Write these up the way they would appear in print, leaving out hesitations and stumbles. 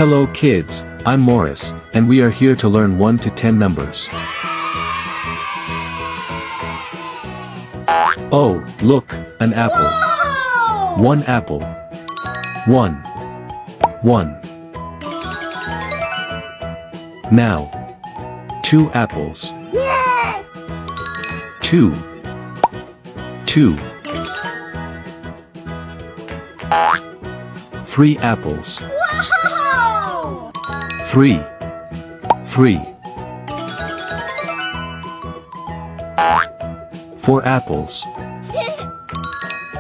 Hello kids, I'm Morris, and we are here to learn 1 to 10 numbers. Oh, look, an apple. Whoa! 1 apple. 1. 1. Now. 2 apples. Yeah! 2. 2. 3 apples. Whoa! 3. 3. 4 apples.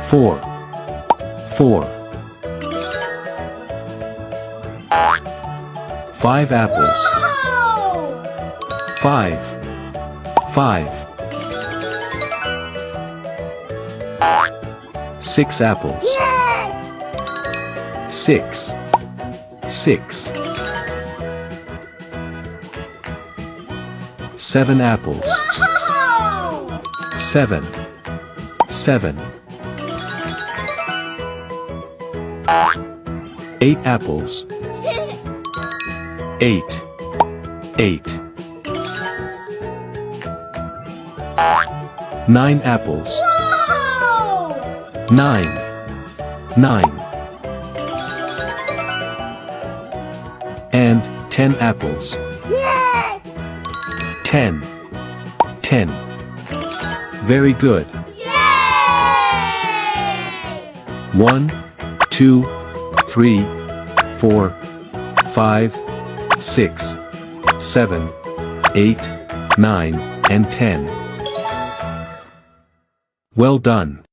4. 4. 5 apples. Whoa! 5. 5. 6 apples. Yeah! 6. 6. 7 apples. Whoa! 7. 7. 8 apples. 8. 8. 9 apples. Whoa! 9. 9. And 10 apples. Yeah! 10. 10. Very good. Yay! 1, 2, 3, 4, 5, 6, 7, 8, 9, and 10. Well done.